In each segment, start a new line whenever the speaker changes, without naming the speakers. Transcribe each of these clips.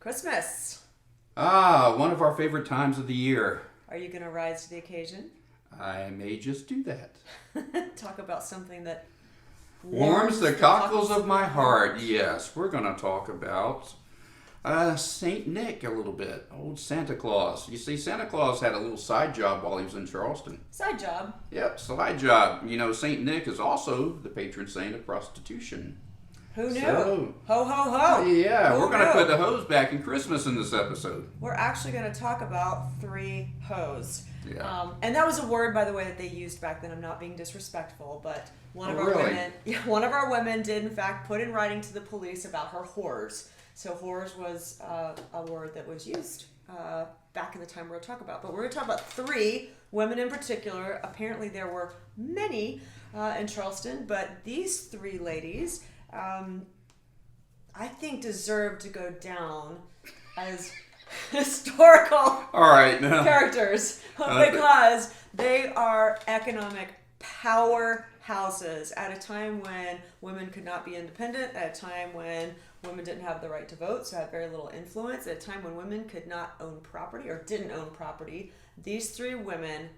Christmas.
One of our favorite times of the year.
Are you going to rise to the occasion?
I may just do that.
Talk about something that
warms the cockles of my heart. Yes, we're going to talk about Saint Nick a little bit. Old Santa Claus. You see, Santa Claus had a little side job while he was in Charleston.
Side job?
Yep, side job. You know, Saint Nick is also the patron saint of prostitution.
Who knew?
So,
ho, ho, ho.
Yeah,
Who
we're going to
knew?
put the hose back in Christmas in this episode.
We're actually going to talk about three hoes.
Yeah.
And that was a word, by the way, that they used back then. I'm not being disrespectful, but one of our women did, in fact, put in writing to the police about her whores. So whores was a word that was used back in the time we're going to talk about. But we're going to talk about three women in particular. Apparently there were many in Charleston, but these three ladies, I think, deserve to go down as historical characters because they are economic powerhouses at a time when women could not be independent, at a time when women didn't have the right to vote, so had very little influence, at a time when women could not own property or didn't own property. These three women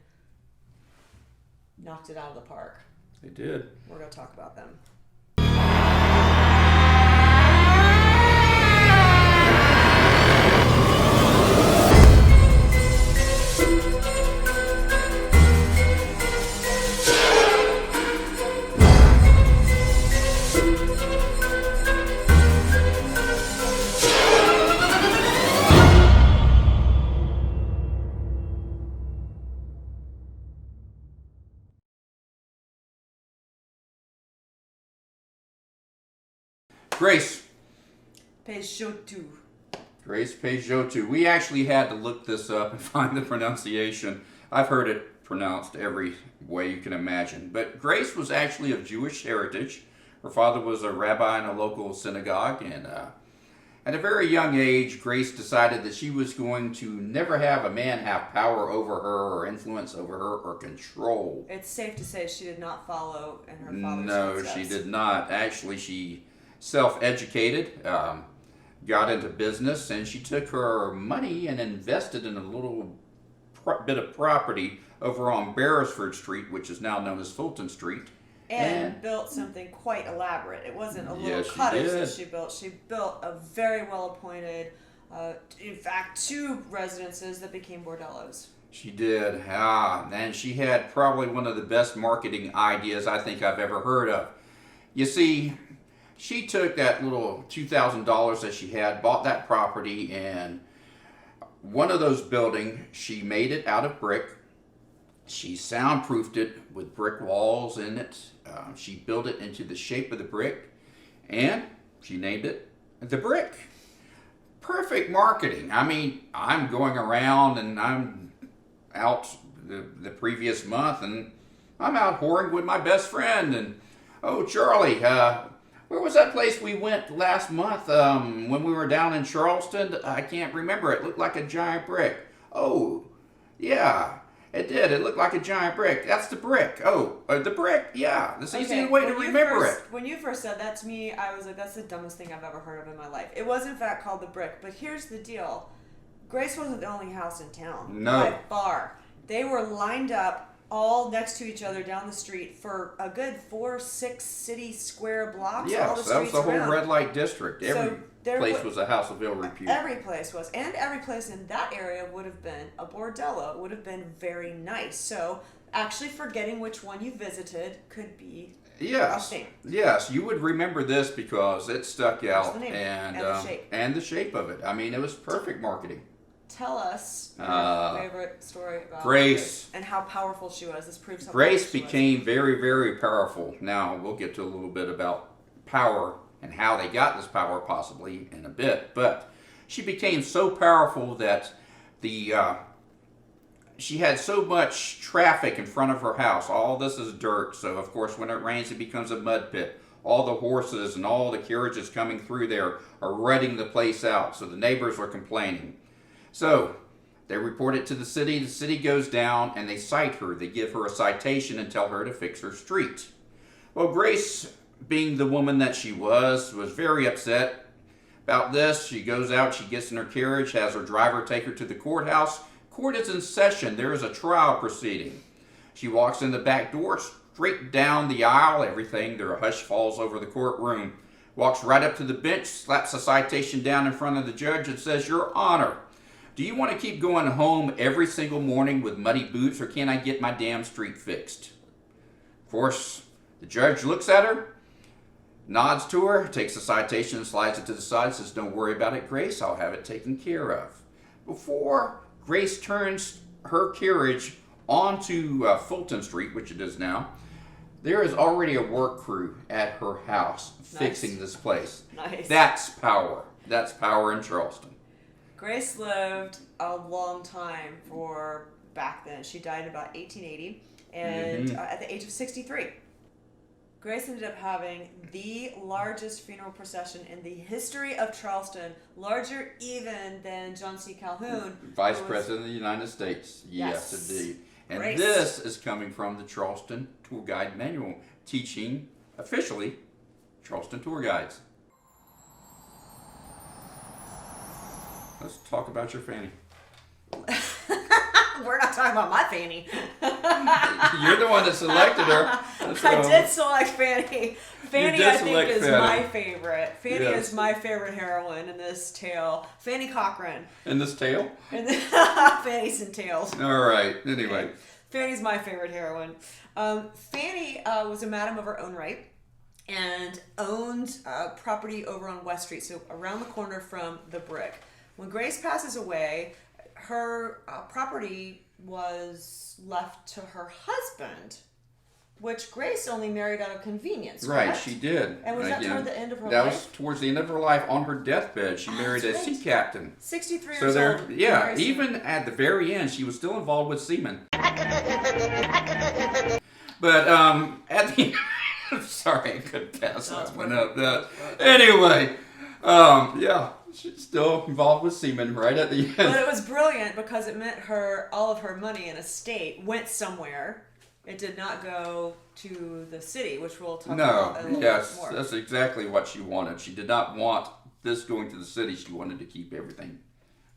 knocked it out of the park.
They did.
We're going to talk about them.
Grace.
Grace
Peixoto. We actually had to look this up and find the pronunciation. I've heard it pronounced every way you can imagine. But Grace was actually of Jewish heritage. Her father was a rabbi in a local synagogue, and at a very young age, Grace decided that she was going to never have a man have power over her or influence over her or control.
It's safe to say she did not follow in her father's
No,
footsteps.
she did not. Actually, she self-educated, got into business, and she took her money and invested in a little bit of property over on Beresford Street, which is now known as Fulton Street.
And built something quite elaborate. It wasn't a little
Yes, she
cottage
did.
that she built. She built a very well-appointed, in fact, two residences that became bordellos.
She did. And she had probably one of the best marketing ideas I think I've ever heard of. You see, she took that little $2,000 that she had, bought that property, and one of those buildings, she made it out of brick. She soundproofed it with brick walls in it. She built it into the shape of the brick, and she named it The Brick. Perfect marketing. I mean, I'm going around, and I'm out the previous month, and I'm out whoring with my best friend, and, oh, Charlie, where was that place we went last month when we were down in Charleston? I can't remember. It looked like a giant brick. Oh, yeah, it did. It looked like a giant brick. That's the brick. Oh, the brick. Yeah, this is the way to remember it.
When you first said that to me, I was like, that's the dumbest thing I've ever heard of in my life. It was, in fact, called the brick. But here's the deal. Grace wasn't the only house in town.
No.
By far. They were lined up all next to each other down the street for a good 4-6 city square blocks.
Yes,
all the
that was the whole
around.
red light district. Every place was a house of ill repute.
Every place was. And every place in that area would have been a bordello. It would have been very nice. So actually forgetting which one you visited could be a thing.
Yes, you would remember this because it stuck out.
the name
and
the shape.
And the shape of it. I mean, it was perfect marketing.
Tell us your favorite story about
Grace.
And how powerful she was. This proves how
Grace
powerful she
became very, very powerful. Now, we'll get to a little bit about power and how they got this power possibly in a bit. But she became so powerful that she had so much traffic in front of her house. All this is dirt, so of course when it rains it becomes a mud pit. All the horses and all the carriages coming through there are rutting the place out, so the neighbors are complaining. So they report it to the city goes down and they cite her. They give her a citation and tell her to fix her street. Well, Grace, being the woman that she was very upset About this, she goes out, she gets in her carriage, has her driver take her to the courthouse. Court is in session. There is a trial proceeding. She walks in the back door, straight down the aisle, everything. There a hush falls over the courtroom. Walks right up to the bench, slaps a citation down in front of the judge and says, "Your Honor, do you want to keep going home every single morning with muddy boots, or can I get my damn street fixed?" Of course, the judge looks at her, nods to her, takes the citation and slides it to the side, says, "Don't worry about it, Grace. I'll have it taken care of." Before Grace turns her carriage onto Fulton Street, which it is now, there is already a work crew at her house fixing this place.
Nice.
That's power. That's power in Charleston.
Grace lived a long time for back then. She died in about 1880, and at the age of 63. Grace ended up having the largest funeral procession in the history of Charleston, larger even than John C. Calhoun,
Vice President of the United States. Yes, indeed. And
Grace.
this is coming from the Charleston Tour Guide Manual, teaching officially Charleston tour guides. Let's talk about your Fanny.
We're not talking about my Fanny.
You're the one that selected her.
I did select Fanny. Fanny,
did
I think,
select
is
Fanny.
my favorite. Fanny
Yes.
is my favorite heroine in this tale. Fanny Cochran.
In this tale?
And Fanny's and Tales.
All right. Anyway.
Fanny's my favorite heroine. Fanny was a madam of her own right and owned property over on West Street, so around the corner from the Brick. When Grace passes away, her property was left to her husband, which Grace only married out of convenience.
Right,
correct?
she did.
And was that toward the end of her
That
life?
was towards the end of her life. On her deathbed, she married a
right.
sea captain.
63
So
years
there,
old.
yeah,
Grace-
even at the very end, she was still involved with seamen. But at the sorry, I couldn't pass that one up. Anyway, yeah, she's still involved with seamen right at the end.
But it was brilliant because it meant all of her money and estate went somewhere. It did not go to the city, which we'll talk about a little bit more.
That's exactly what she wanted. She did not want this going to the city. She wanted to keep everything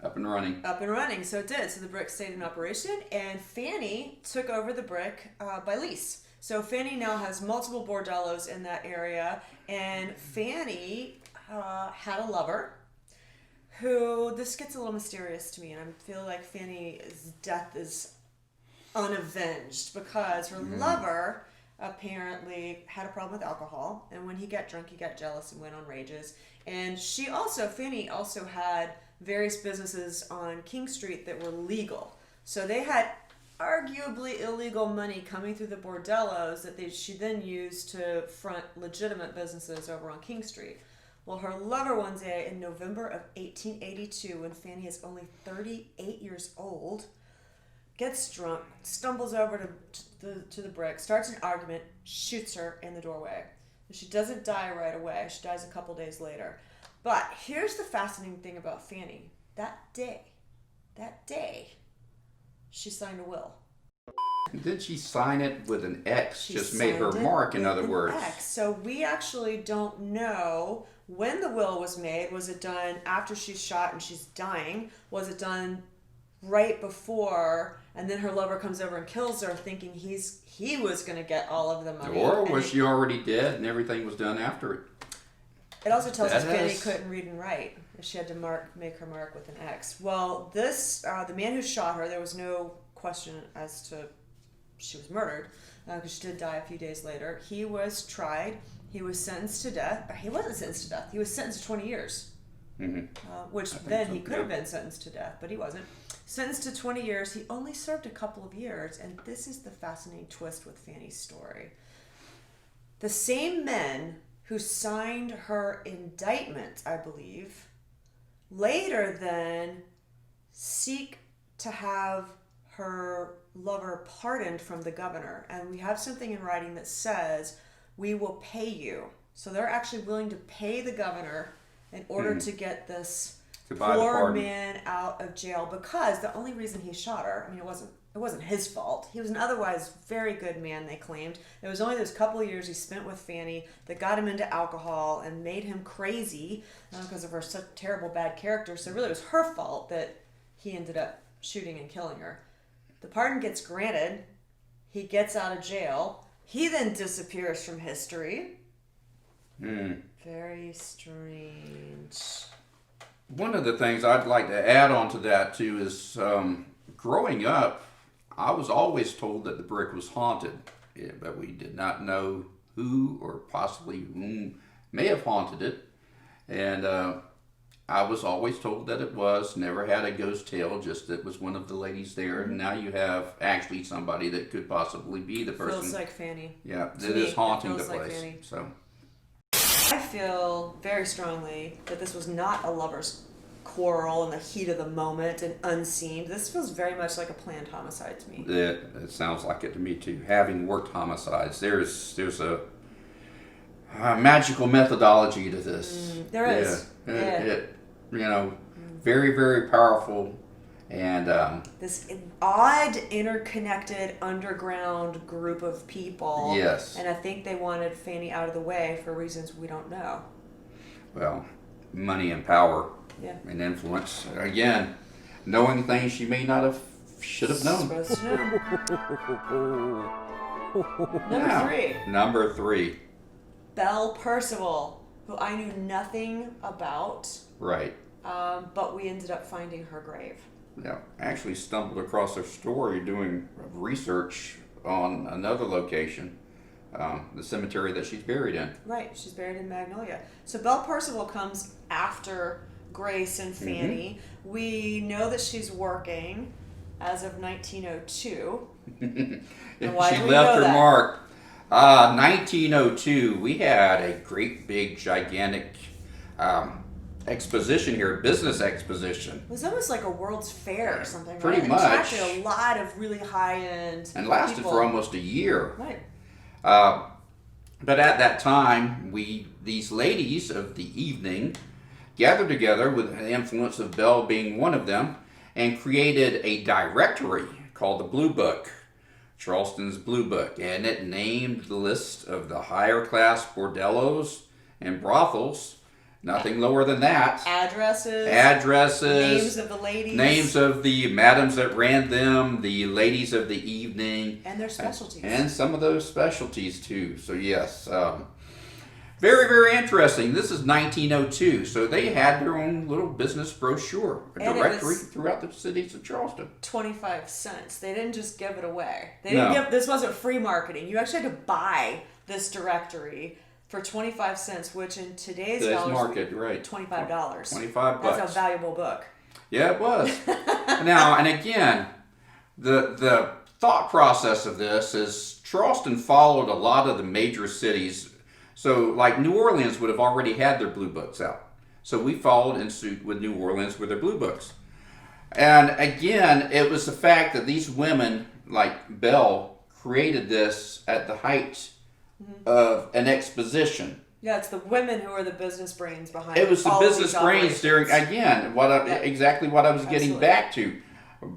up and running.
Up and running, so it did. So the Brick stayed in operation, and Fanny took over the Brick by lease. So Fanny now has multiple bordellos in that area, and Fanny had a lover who, this gets a little mysterious to me, and I feel like Fanny's death is unavenged because her lover apparently had a problem with alcohol, and when he got drunk, he got jealous and went on rages. And Fanny also had various businesses on King Street that were legal. So they had arguably illegal money coming through the bordellos that she then used to front legitimate businesses over on King Street. Well, her lover one day in November of 1882, when Fanny is only 38 years old, gets drunk, stumbles over to the Brick, starts an argument, shoots her in the doorway. She doesn't die right away. She dies a couple days later. But here's the fascinating thing about Fanny. That day, she signed a will.
Did she sign it with an X?
She
Just made her
signed it
mark, in
with
other
an
words.
X. So we actually don't know when the will was made. Was it done after she's shot and she's dying? Was it done right before, and then her lover comes over and kills her, thinking he was going to get all of the money?
Or was she already dead and everything was done after it?
It also tells us
That
Fanny
is-
couldn't read and write. She had to make her mark with an X. Well, the man who shot her, there was no question as to she was murdered, because she did die a few days later. He was tried. He was sentenced to death. He wasn't sentenced to death. He was sentenced to 20 years. Which then he could have been sentenced to death, but he wasn't. Sentenced to 20 years. He only served a couple of years, and this is the fascinating twist with Fanny's story. The same men who signed her indictment, I believe, later then seek to have her lover pardoned from the governor. And we have something in writing that says, we will pay you. So they're actually willing to pay the governor in order to get this
To buy the
poor
pardon.
man out of jail, because the only reason he shot her, I mean, it wasn't it wasn't his fault. He was an otherwise very good man, they claimed. It was only those couple of years he spent with Fanny that got him into alcohol and made him crazy because of her such terrible bad character. So really it was her fault that he ended up shooting and killing her. The pardon gets granted. He gets out of jail. He then disappears from history. Very strange.
One of the things I'd like to add on to that too is growing up, I was always told that the brick was haunted, but we did not know who or possibly whom may have haunted it. And I was always told that it was, never had a ghost tale, just that was one of the ladies there. And now you have actually somebody that could possibly be the person.
Feels like Fanny.
Yeah, that is haunting the place.
Fanny.
So
I feel very strongly that this was not a lover's quarrel in the heat of the moment and unseen. This feels very much like a planned homicide to me.
it sounds like it to me too. Having worked homicides, there's a magical methodology to this.
There is.
It very, very powerful, and
this odd, interconnected, underground group of people.
Yes.
And I think they wanted Fanny out of the way for reasons we don't know.
Well, money and power.
Yeah.
And influence. Again, knowing things she may not have, should have known.
Supposed to know.
Number three.
Belle Percival, who I knew nothing about.
Right.
But we ended up finding her grave.
Yeah. Actually stumbled across her story doing research on another location, the cemetery that she's buried in.
Right. She's buried in Magnolia. So Belle Percival comes after Grace and Fanny. We know that she's working as of 1902. And why
She
do we
left
know
her
that?
mark. 1902, we had a great big gigantic exposition here, business exposition.
It was almost like a World's Fair or something,
Pretty
right?
much.
And attracted a lot of really high-end
And lasted
people.
for almost a year.
Right.
But at that time, these ladies of the evening gathered together with the influence of Belle being one of them and created a directory called the Blue Book, Charleston's Blue Book, and it named the list of the higher class bordellos and brothels, nothing lower than that.
Addresses. Names of the ladies.
Names of the madams that ran them, the ladies of the evening.
And their specialties.
And some of those specialties too. So yes, very, very interesting. This is 1902, so they had their own little business brochure, a
And it
directory
was
throughout the cities of Charleston.
25 cents. They didn't just give it away.
No.
This wasn't free marketing. You actually had to buy this directory for 25 cents, which in today's dollars
market, right?
$25.
$25.
That's a valuable book.
Yeah, it was. Now, and again, the thought process of this is Charleston followed a lot of the major cities. So, like New Orleans would have already had their blue books out. So we followed in suit with New Orleans with their blue books. And again, it was the fact that these women, like Belle, created this at the height of an exposition.
Yeah, it's the women who are the business brains behind
It was the
all of
business
these
brains during,
operations.
again, exactly what I was getting
Absolutely.
back to.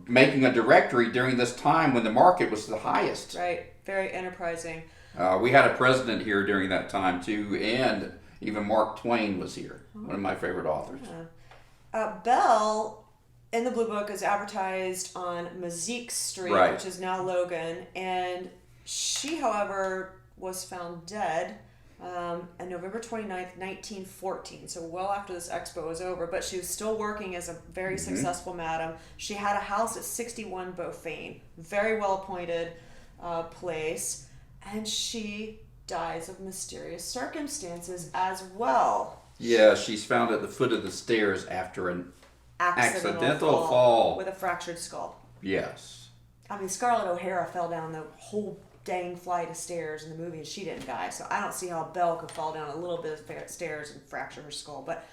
Making a directory during this time when the market was the highest.
Right, very enterprising.
We had a president here during that time too, and even Mark Twain was here, one of my favorite authors.
Belle, in the Blue Book, is advertised on Mazik Street,
Right.
which is now Logan, and she, however, was found dead on November 29th, 1914, so well after this expo was over, but she was still working as a very successful madam. She had a house at 61 Beaufane, very well appointed place, and she dies of mysterious circumstances as well.
Yeah, she's found at the foot of the stairs after an accidental fall.
With a fractured skull.
Yes.
I mean, Scarlett O'Hara fell down the whole dang flight of stairs in the movie and she didn't die, so I don't see how Belle could fall down a little bit of stairs and fracture her skull, but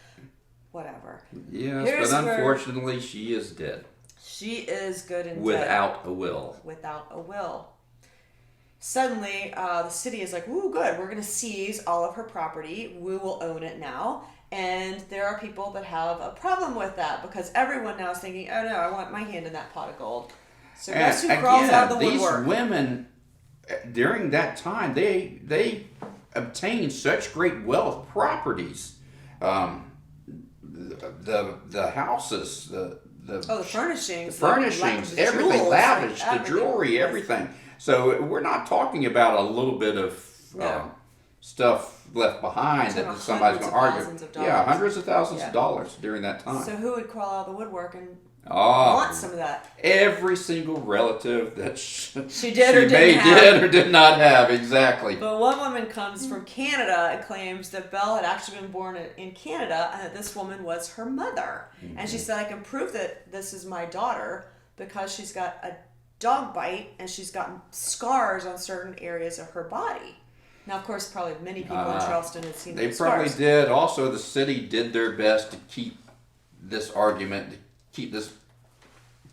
whatever.
Yes,
Here's
but
where
unfortunately she is dead.
She is good and dead.
Without a will.
Without a will. Suddenly, the city is like, "Ooh, good, we're going to seize all of her property. We will own it now." And there are people that have a problem with that because everyone now is thinking, "Oh no, I want my hand in that pot of gold." So guess who crawls out of the
these
woodwork?
women, during that time, they obtained such great wealth, properties, the houses, the
furnishings,
everything,
jewels,
lavish,
like
the jewelry, everything. So we're not talking about a little bit of stuff left behind that somebody's going to argue. Yeah, hundreds of thousands of dollars during that time.
So who would crawl out of the woodwork and want some of that?
Every single relative that she
did or
did not have, exactly.
But one woman comes from Canada and claims that Belle had actually been born in Canada and that this woman was her mother. Mm-hmm. And she said, I can prove that this is my daughter because she's got a dog bite and she's gotten scars on certain areas of her body. Now, of course, probably many people in Charleston had seen those scars.
They probably did. Also, the city did their best to keep this argument, to keep this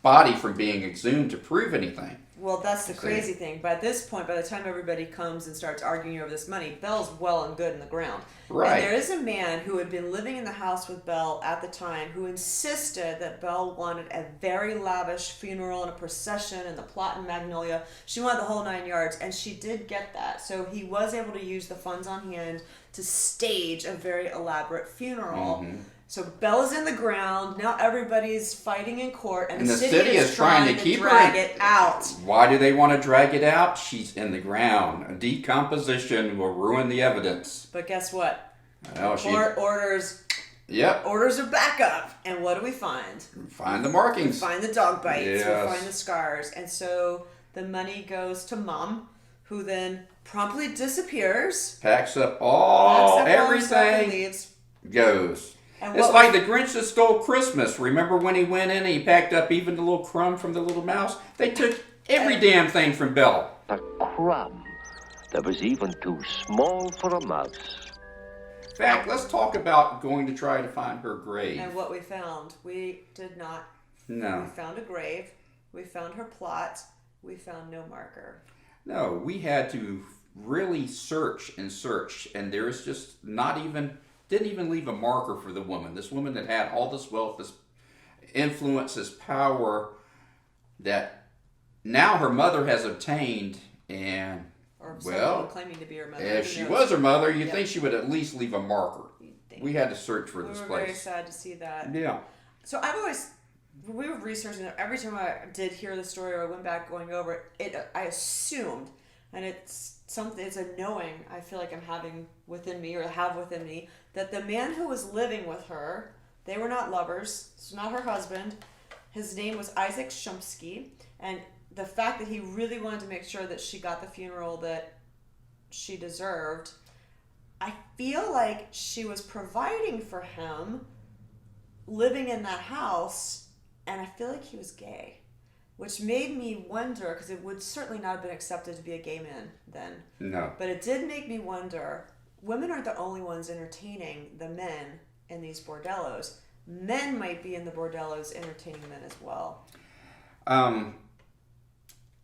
body from being exhumed to prove anything.
Well, that's the crazy thing. By this point, by the time everybody comes and starts arguing over this money, Belle's well and good in the ground.
Right.
And there is a man who had been living in the house with Belle at the time who insisted that Belle wanted a very lavish funeral and a procession and the plot in Magnolia. She wanted the whole 9 yards, and she did get that. So he was able to use the funds on hand to stage a very elaborate funeral. Mm-hmm. So Belle's in the ground. Now everybody's fighting in court, and the city is trying to keep drag it out.
Why do they want to drag it out? She's in the ground. A decomposition will ruin the evidence.
But guess what?
Well,
court orders.
Yep.
Orders are back up, and what do we find?
Find the markings.
We find the dog bites.
Yes.
We find the scars, and so the money goes to Mom, who then promptly disappears.
Packs up everything.
And leaves.
Goes. It's like the Grinch that stole Christmas. Remember when he went in and he packed up even the little crumb from the little mouse? They took every damn thing from Belle.
A crumb that was even too small for a mouse.
In fact, let's talk about going to try to find her grave.
And what we found. We did not.
No.
We found a grave. We found her plot. We found no marker.
No, we had to really search, and there is just didn't even leave a marker for the woman. This woman that had all this wealth, this influence, this power that now her mother has obtained, and
claiming to be her mother.
If she was her mother, you'd think she would at least leave a marker. We had to search for this place.
We were very sad to see that.
Yeah.
So we were researching it. Every time I did hear the story or I went back going over it, I assumed, and it's a knowing I feel like I'm having within me or have within me, that the man who was living with her, they were not lovers, it's not her husband. His name was Isaac Shumsky, and the fact that he really wanted to make sure that she got the funeral that she deserved, I feel like she was providing for him living in that house, and I feel like he was gay. Which made me wonder, because it would certainly not have been accepted to be a gay man then.
No.
But it did make me wonder, women aren't the only ones entertaining the men in these bordellos. Men might be in the bordellos entertaining men as well.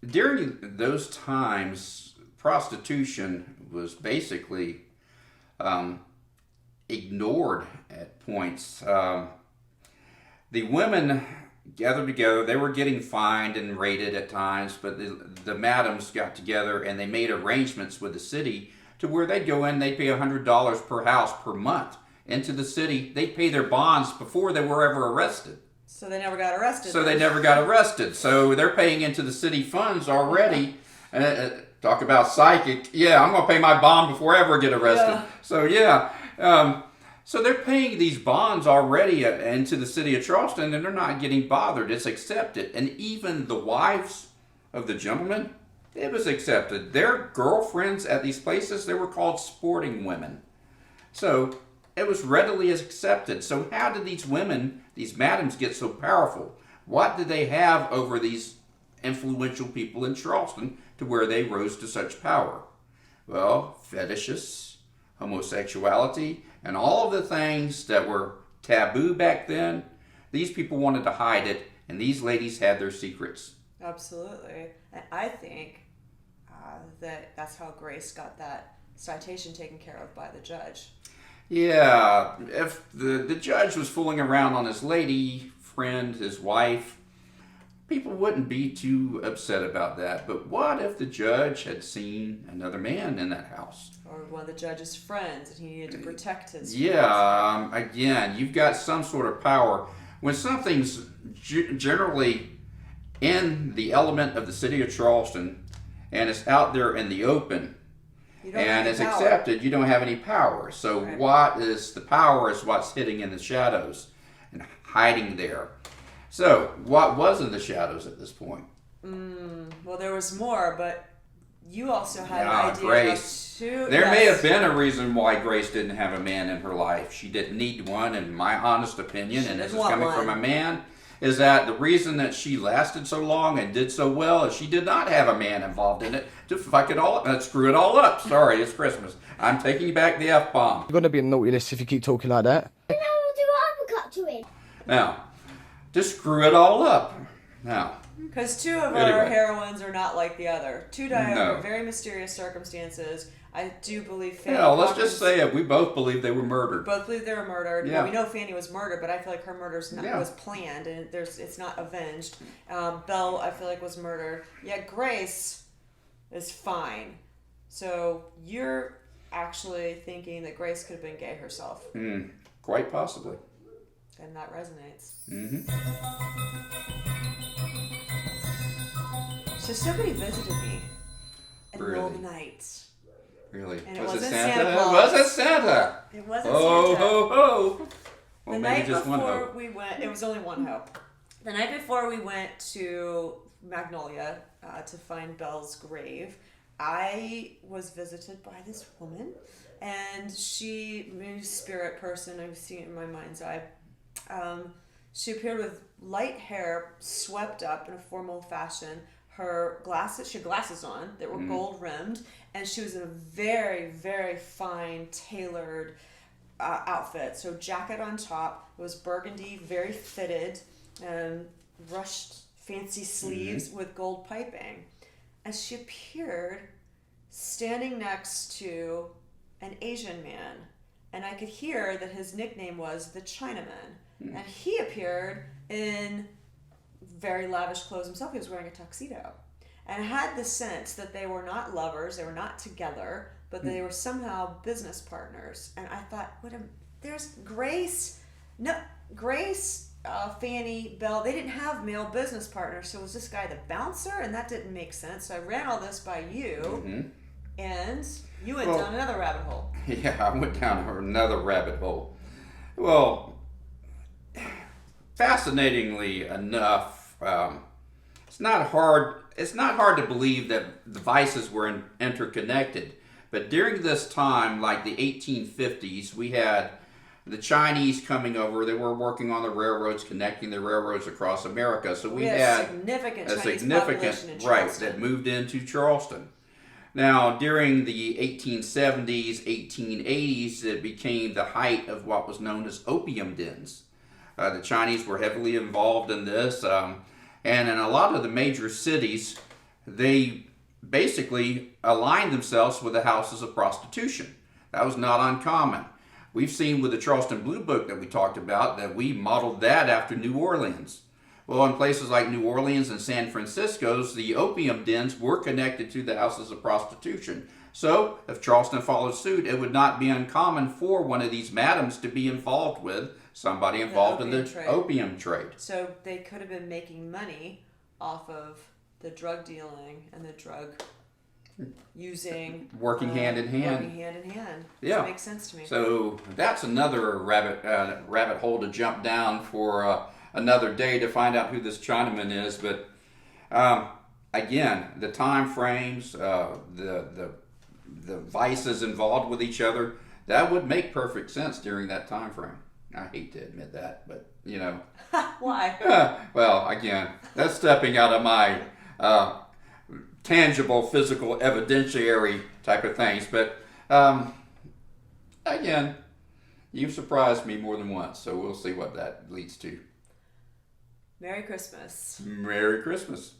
During those times, prostitution was basically ignored at points. The women gathered together. They were getting fined and raided at times, but the madams got together and they made arrangements with the city to where they'd go in, they'd pay $100 per house per month into the city. They'd pay their bonds before they were ever arrested.
So they never got arrested.
So they're paying into the city funds already. Talk about psychic. Yeah, I'm going to pay my bond before I ever get arrested. Yeah. So they're paying these bonds already into the city of Charleston, and they're not getting bothered. It's accepted. And even the wives of the gentlemen, it was accepted. Their girlfriends at these places, they were called sporting women. So it was readily accepted. So how did these women, these madams, get so powerful? What did they have over these influential people in Charleston to where they rose to such power? Well, fetishes, homosexuality, and all of the things that were taboo back then, these people wanted to hide it, and these ladies had their secrets.
Absolutely. And I think that's how Grace got that citation taken care of by the judge.
Yeah, if the judge was fooling around on his lady friend, his wife, people wouldn't be too upset about that. But what if the judge had seen another man in that house?
Or one of the judge's friends, and he needed to protect his friends.
Yeah, again, you've got some sort of power. When something's generally in the element of the city of Charleston and it's out there in the open and it's accepted, you don't have any power. So
right.
What is the power is what's hiding in the shadows and hiding there. So what was in the shadows at this point?
Well, there was more, but you also had an idea
Grace.
of
There may have been a reason why Grace didn't have a man in her life. She didn't need one, in my honest opinion, and this is coming from a man, is that the reason that she lasted so long and did so well is she did not have a man involved in it to fuck it all up, screw it all up. Sorry, it's Christmas. I'm taking back the F-bomb.
You're going to be a naughty list if you keep talking like that.
And I will do an uppercut to him.
Now, to screw it all up. Now,
because two of our heroines are not like the other. Two died under very mysterious circumstances. I do believe Fanny.
Yeah, let's just say it. We both believe they were murdered.
Both believe they were murdered.
Yeah.
Well, we know Fanny was murdered, but I feel like her murder was planned and it's not avenged. Belle, I feel like, was murdered. Yeah, Grace is fine. So you're actually thinking that Grace could have been gay herself.
Quite possibly.
And that resonates. So somebody visited me in the middle of the night.
Really?
And
was
it wasn't
Santa?
Santa Claus.
Was it Santa?
It wasn't
Ho,
Santa.
ho, ho. Well,
The
maybe
night
just one
before
hope.
we went, it was only one hope. The night before we went to Magnolia to find Belle's grave, I was visited by this woman, and she, maybe spirit person, I've seen it in my mind's eye. She appeared with light hair swept up in a formal fashion. Her glasses, she had glasses on that were gold rimmed, and she was in a very, very fine tailored outfit. So jacket on top, it was burgundy, very fitted, and rushed fancy sleeves with gold piping. And she appeared standing next to an Asian man, and I could hear that his nickname was the Chinaman. And he appeared in very lavish clothes himself. He was wearing a tuxedo. And I had the sense that they were not lovers, they were not together, but they were somehow business partners. And I thought, there's Grace. No, Grace, Fanny, Belle, they didn't have male business partners. So was this guy the bouncer? And that didn't make sense. So I ran all this by you, and you went down another rabbit hole.
Yeah, I went down another rabbit hole. Well, fascinatingly enough, it's not hard to believe that the vices were interconnected. But during this time, like the 1850s, we had the Chinese coming over. They were working on the railroads, connecting the railroads across America. So we had
a significant Chinese
significant
population in
right
Charleston.
that moved into Charleston. Now, during the 1870s, 1880s, it became the height of what was known as opium dens. The Chinese were heavily involved in this, and in a lot of the major cities, they basically aligned themselves with the houses of prostitution. That was not uncommon. We've seen with the Charleston Blue Book that we talked about that we modeled that after New Orleans. Well, in places like New Orleans and San Francisco, the opium dens were connected to the houses of prostitution. So, if Charleston followed suit, it would not be uncommon for one of these madams to be involved with somebody involved in the opium trade.
So they could have been making money off of the drug dealing and the drug using.
Working hand in hand.
Working hand in hand.
Yeah.
That makes sense to me.
So that's another rabbit hole to jump down for another day to find out who this Chinaman is. But again, the time frames, the vices involved with each other, that would make perfect sense during that time frame. I hate to admit that, but you know.
Why?
Well, again, that's stepping out of my tangible, physical, evidentiary type of things. But again, you've surprised me more than once, so we'll see what that leads to.
Merry Christmas.
Merry Christmas.